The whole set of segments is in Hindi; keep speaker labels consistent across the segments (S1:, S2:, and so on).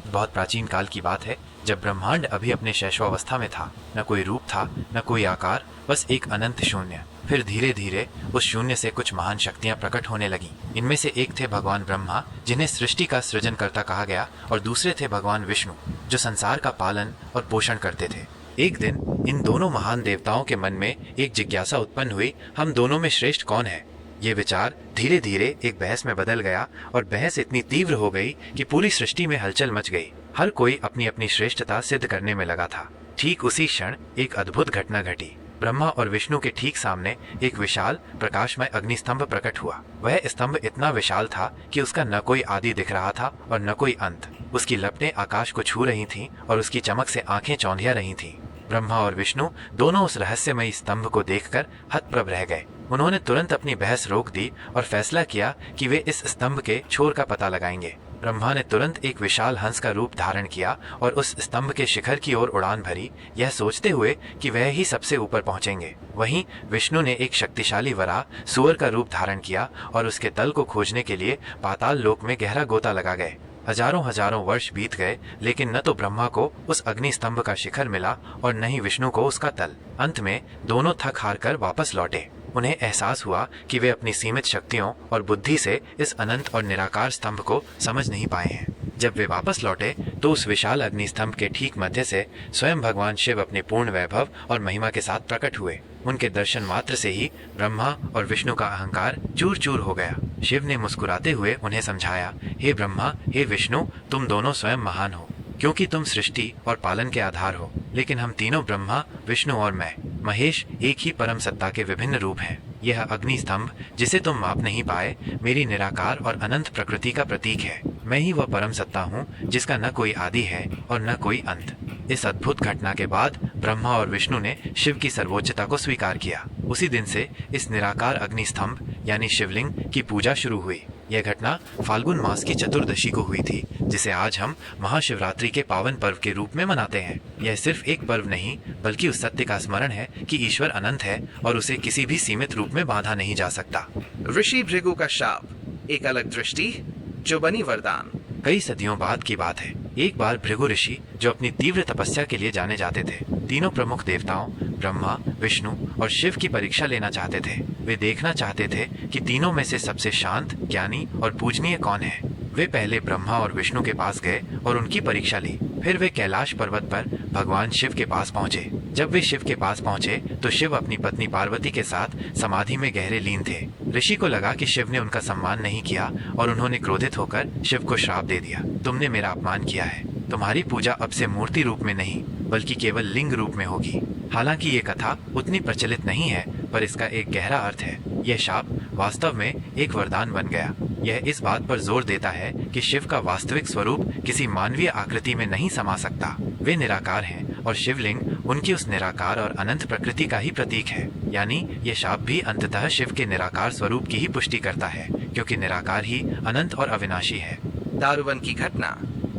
S1: बहुत प्राचीन काल की बात है, जब ब्रह्मांड अभी अपने शैशवावस्था में था। न कोई रूप था, न कोई आकार, बस एक अनंत शून्य। फिर धीरे धीरे उस शून्य से कुछ महान शक्तियां प्रकट होने लगीं। इनमें से एक थे भगवान ब्रह्मा, जिन्हें सृष्टि का सृजनकर्ता कहा गया, और दूसरे थे भगवान विष्णु, जो संसार का पालन और पोषण करते थे। एक दिन इन दोनों महान देवताओं के मन में एक जिज्ञासा उत्पन्न हुई, हम दोनों में श्रेष्ठ कौन है। ये विचार धीरे धीरे एक बहस में बदल गया, और बहस इतनी तीव्र हो गई कि पूरी सृष्टि में हलचल मच गई। हर कोई अपनी अपनी श्रेष्ठता सिद्ध करने में लगा था। ठीक उसी क्षण एक अद्भुत घटना घटी। ब्रह्मा और विष्णु के ठीक सामने एक विशाल प्रकाशमय अग्निस्तंभ प्रकट हुआ। वह स्तंभ इतना विशाल था कि उसका न कोई आदि दिख रहा था और न कोई अंत। उसकी लपटें आकाश को छू रही थीं और उसकी चमक से आंखें चौंधिया रही थीं। ब्रह्मा और विष्णु दोनों उस रहस्यमयी स्तंभ को देखकर हतप्रभ रह गए। उन्होंने तुरंत अपनी बहस रोक दी और फैसला किया कि वे इस स्तंभ के छोर का पता लगाएंगे। ब्रह्मा ने तुरंत एक विशाल हंस का रूप धारण किया और उस स्तंभ के शिखर की ओर उड़ान भरी, यह सोचते हुए कि वह ही सबसे ऊपर पहुंचेंगे। वहीं विष्णु ने एक शक्तिशाली वराह सूअर का रूप धारण किया और उसके तल को खोजने के लिए पाताल लोक में गहरा गोता लगा गए। हजारों हजारों वर्ष बीत गए, लेकिन न तो ब्रह्मा को उस अग्नि स्तंभ का शिखर मिला और न ही विष्णु को उसका तल। अंत में दोनों थक हार कर वापस लौटे। उन्हें एहसास हुआ कि वे अपनी सीमित शक्तियों और बुद्धि से इस अनंत और निराकार स्तंभ को समझ नहीं पाए हैं। जब वे वापस लौटे तो उस विशाल अग्नि स्तंभ के ठीक मध्य से स्वयं भगवान शिव अपने पूर्ण वैभव और महिमा के साथ प्रकट हुए। उनके दर्शन मात्र से ही ब्रह्मा और विष्णु का अहंकार चूर चूर हो गया। शिव ने मुस्कुराते हुए उन्हें समझाया, हे ब्रह्मा, हे विष्णु, तुम दोनों स्वयं महान हो, क्योंकि तुम सृष्टि और पालन के आधार हो। लेकिन हम तीनों, ब्रह्मा, विष्णु और मैं महेश, एक ही परम सत्ता के विभिन्न रूप हैं। यह अग्नि स्तंभ, जिसे तुम माप नहीं पाए, मेरी निराकार और अनंत प्रकृति का प्रतीक है। मैं ही वह परम सत्ता हूँ जिसका न कोई आदि है और न कोई अंत। इस अद्भुत घटना के बाद ब्रह्मा और विष्णु ने शिव की सर्वोच्चता को स्वीकार किया। उसी दिन से इस निराकार अग्नि स्तंभ यानी शिवलिंग की पूजा शुरू हुई। यह घटना फाल्गुन मास की चतुर्दशी को हुई थी, जिसे आज हम महाशिवरात्रि के पावन पर्व के रूप में मनाते हैं। यह सिर्फ एक पर्व नहीं, बल्कि उस सत्य का स्मरण है कि ईश्वर अनंत है और उसे किसी भी सीमित रूप में बांधा नहीं जा सकता।
S2: ऋषि भृगु का शाप, एक अलग दृष्टि जो बनी वरदान।
S1: कई सदियों बाद की बात है। एक बार भृगु ऋषि, जो अपनी तीव्र तपस्या के लिए जाने जाते थे, तीनों प्रमुख देवताओं ब्रह्मा, विष्णु और शिव की परीक्षा लेना चाहते थे। वे देखना चाहते थे कि तीनों में से सबसे शांत, ज्ञानी और पूजनीय कौन है। वे पहले ब्रह्मा और विष्णु के पास गए और उनकी परीक्षा ली। फिर वे कैलाश पर्वत पर भगवान शिव के पास पहुंचे। जब वे शिव के पास पहुंचे तो शिव अपनी पत्नी पार्वती के साथ समाधि में गहरे लीन थे। ऋषि को लगा कि शिव ने उनका सम्मान नहीं किया और उन्होंने क्रोधित होकर शिव को श्राप दे दिया, तुमने मेरा अपमान किया है। तुम्हारी पूजा अब से मूर्ति रूप में नहीं, बल्कि केवल लिंग रूप में होगी। हालांकि ये कथा उतनी प्रचलित नहीं है, पर इसका एक गहरा अर्थ है। यह शाप वास्तव में एक वरदान बन गया। यह इस बात पर जोर देता है कि शिव का वास्तविक स्वरूप किसी मानवीय आकृति में नहीं समा सकता। वे निराकार हैं और शिवलिंग उनकी उस निराकार और अनंत प्रकृति का ही प्रतीक है। यानी ये शाप भी अंततः शिव के निराकार स्वरूप की ही पुष्टि करता है, क्योंकि निराकार ही अनंत और अविनाशी है।
S2: दारुवन की घटना,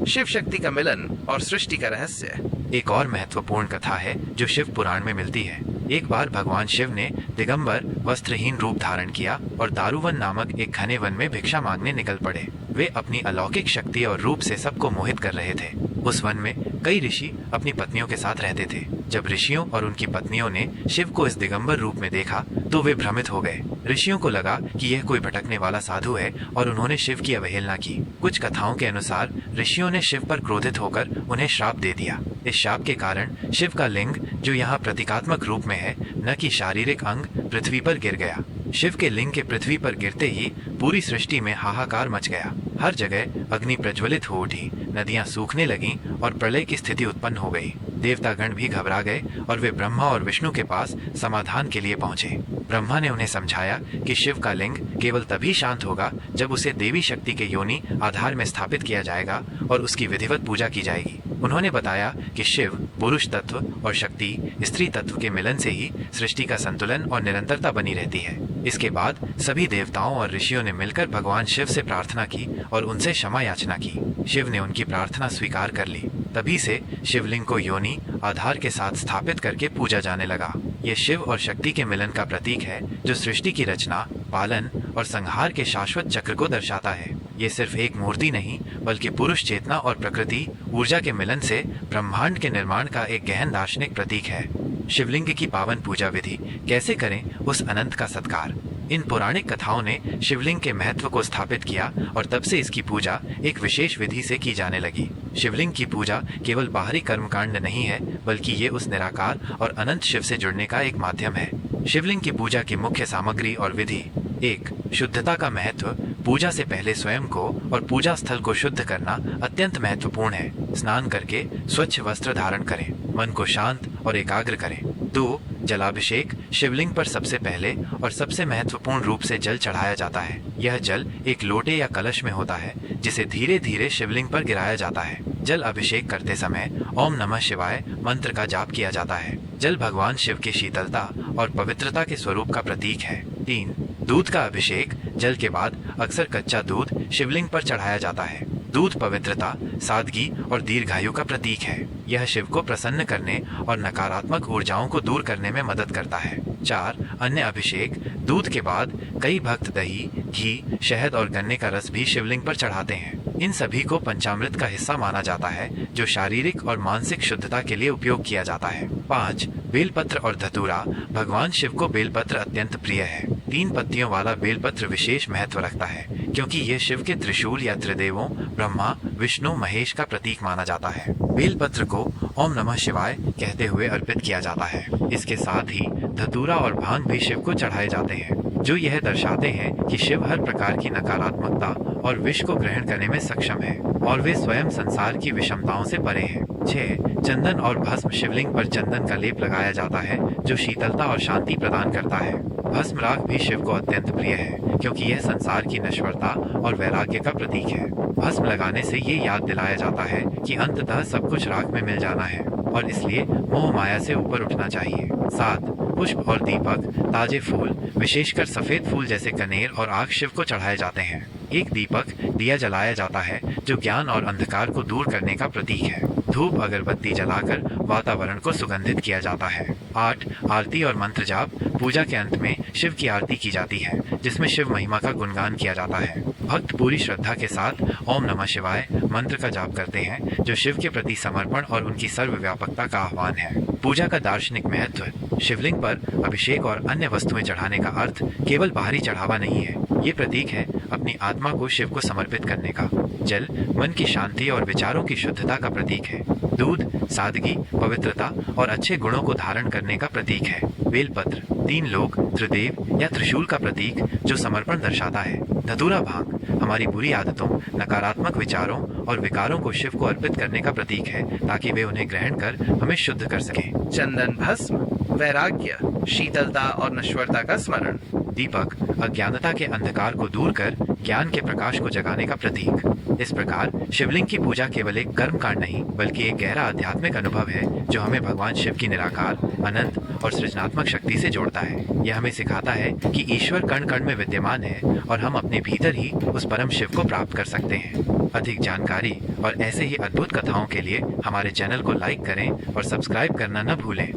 S2: शिव शक्ति का मिलन और सृष्टि का रहस्य।
S1: एक और महत्वपूर्ण कथा है जो शिव पुराण में मिलती है। एक बार भगवान शिव ने दिगंबर वस्त्रहीन रूप धारण किया और दारुवन नामक एक घने वन में भिक्षा मांगने निकल पड़े। वे अपनी अलौकिक शक्ति और रूप से सबको मोहित कर रहे थे। उस वन में कई ऋषि अपनी पत्नियों के साथ रहते थे। जब ऋषियों और उनकी पत्नियों ने शिव को इस दिगंबर रूप में देखा तो वे भ्रमित हो गए। ऋषियों को लगा कि यह कोई भटकने वाला साधु है और उन्होंने शिव की अवहेलना की। कुछ कथाओं के अनुसार ऋषियों ने शिव पर क्रोधित होकर उन्हें श्राप दे दिया। इस शाप के कारण शिव का लिंग, जो यहाँ प्रतीकात्मक रूप में है, न कि शारीरिक अंग, पृथ्वी पर गिर गया। शिव के लिंग के पृथ्वी पर गिरते ही पूरी सृष्टि में हाहाकार मच गया। हर जगह अग्नि प्रज्वलित हो उठी, नदियां सूखने लगीं और प्रलय की स्थिति उत्पन्न हो गई। देवतागण भी घबरा गए और वे ब्रह्मा और विष्णु के पास समाधान के लिए पहुंचे। ब्रह्मा ने उन्हें समझाया कि शिव का लिंग केवल तभी शांत होगा जब उसे देवी शक्ति के योनि आधार में स्थापित किया जाएगा और उसकी विधिवत पूजा की जाएगी। उन्होंने बताया कि शिव पुरुष तत्व और शक्ति स्त्री तत्व के मिलन से ही सृष्टि का संतुलन और निरंतरता बनी रहती है। इसके बाद सभी देवताओं और ऋषियों ने मिलकर भगवान शिव से प्रार्थना की और उनसे क्षमा याचना की। शिव ने उनकी प्रार्थना स्वीकार कर ली। तभी से शिवलिंग को योनि आधार के साथ स्थापित करके पूजा जाने लगा। ये शिव और शक्ति के मिलन का प्रतीक है, जो सृष्टि की रचना, पालन और संहार के शाश्वत चक्र को दर्शाता है। ये सिर्फ एक मूर्ति नहीं बल्कि पुरुष चेतना और प्रकृति ऊर्जा के मिलन से ब्रह्मांड के निर्माण का एक गहन दार्शनिक प्रतीक है। शिवलिंग की पावन पूजा विधि कैसे करें उस अनंत का सत्कार। इन पौराणिक कथाओं ने शिवलिंग के महत्व को स्थापित किया और तब से इसकी पूजा एक विशेष विधि से की जाने लगी। शिवलिंग की पूजा केवल बाहरी कर्मकांड नहीं है बल्कि ये उस निराकार और अनंत शिव से जुड़ने का एक माध्यम है। शिवलिंग की पूजा की मुख्य सामग्री और विधि। 1. शुद्धता का महत्व। पूजा से पहले स्वयं को और पूजा स्थल को शुद्ध करना अत्यंत महत्वपूर्ण है। स्नान करके स्वच्छ वस्त्र धारण करें, मन को शांत और एकाग्र करें। 2. जलाभिषेक। शिवलिंग पर सबसे पहले और सबसे महत्वपूर्ण रूप से जल चढ़ाया जाता है। यह जल एक लोटे या कलश में होता है जिसे धीरे धीरे शिवलिंग पर गिराया जाता है। जल अभिषेक करते समय ओम नमः शिवाय मंत्र का जाप किया जाता है। जल भगवान शिव की शीतलता और पवित्रता के स्वरूप का प्रतीक है। 3. दूध का अभिषेक। जल के बाद अक्सर कच्चा दूध शिवलिंग पर चढ़ाया जाता है। दूध पवित्रता, सादगी और दीर्घायु का प्रतीक है। यह शिव को प्रसन्न करने और नकारात्मक ऊर्जाओं को दूर करने में मदद करता है। 4. अन्य अभिषेक। दूध के बाद कई भक्त दही, घी, शहद और गन्ने का रस भी शिवलिंग पर चढ़ाते हैं। इन सभी को पंचामृत का हिस्सा माना जाता है जो शारीरिक और मानसिक शुद्धता के लिए उपयोग किया जाता है। 5. बेलपत्र और धतूरा। भगवान शिव को बेलपत्र अत्यंत प्रिय है। 3 पत्तियों वाला बेलपत्र विशेष महत्व रखता है क्योंकि यह शिव के त्रिशूल या त्रिदेवों ब्रह्मा, विष्णु, महेश का प्रतीक माना जाता है। बेलपत्र को ओम नमः शिवाय कहते हुए अर्पित किया जाता है। इसके साथ ही धतूरा और भांग भी शिव को चढ़ाए जाते हैं जो यह दर्शाते हैं कि शिव हर प्रकार की नकारात्मकता और विष को ग्रहण करने में सक्षम है और वे स्वयं संसार की विषमताओं से परे हैं। 6. चंदन और भस्म। शिवलिंग पर चंदन का लेप लगाया जाता है जो शीतलता और शांति प्रदान करता है। भस्म राग भी शिव को अत्यंत प्रिय है क्योंकि यह संसार की नश्वरता और वैराग्य का प्रतीक है। भस्म लगाने से ये याद दिलाया जाता है कि अंततः सब कुछ राख में मिल जाना है और इसलिए मोह माया से ऊपर उठना चाहिए। 7. पुष्प और दीपक। ताजे फूल, विशेषकर सफेद फूल जैसे कनेर और आग शिव को चढ़ाए जाते हैं। एक दीपक दिया जलाया जाता है जो ज्ञान और अंधकार को दूर करने का प्रतीक है। धूप अगरबत्ती जलाकर वातावरण को सुगंधित किया जाता है। 8. आरती और मंत्र जाप। पूजा के अंत में शिव की आरती की जाती है जिसमें शिव महिमा का गुणगान किया जाता है। भक्त पूरी श्रद्धा के साथ ओम नमः शिवाय मंत्र का जाप करते हैं जो शिव के प्रति समर्पण और उनकी सर्वव्यापकता का आह्वान है। पूजा का दार्शनिक महत्व। शिवलिंग पर अभिषेक और अन्य वस्तुएं चढ़ाने का अर्थ केवल बाहरी चढ़ावा नहीं है, ये प्रतीक है अपनी आत्मा को शिव को समर्पित करने का। जल मन की शांति और विचारों की शुद्धता का प्रतीक है। दूध सादगी, पवित्रता और अच्छे गुणों को धारण करने का प्रतीक है। बेलपत्र 3 लोक, त्रिदेव या त्रिशूल का प्रतीक जो समर्पण दर्शाता है। धतूरा भांग हमारी बुरी आदतों, नकारात्मक विचारों और विकारों को शिव को अर्पित करने का प्रतीक है ताकि वे उन्हें ग्रहण कर हमें शुद्ध कर सकें।
S2: चंदन भस्म वैराग्य, शीतलता और नश्वरता का स्मरण।
S1: दीपक अज्ञानता के अंधकार को दूर कर ज्ञान के प्रकाश को जगाने का प्रतीक। इस प्रकार शिवलिंग की पूजा केवल एक कर्म कांड नहीं बल्कि एक गहरा आध्यात्मिक अनुभव है जो हमें भगवान शिव की निराकार, अनंत और सृजनात्मक शक्ति से जोड़ता है। यह हमें सिखाता है कि ईश्वर कण कण में विद्यमान है और हम अपने भीतर ही उस परम शिव को प्राप्त कर सकते हैं। अधिक जानकारी और ऐसे ही अद्भुत कथाओं के लिए हमारे चैनल को लाइक करें और सब्सक्राइब करना न भूलें।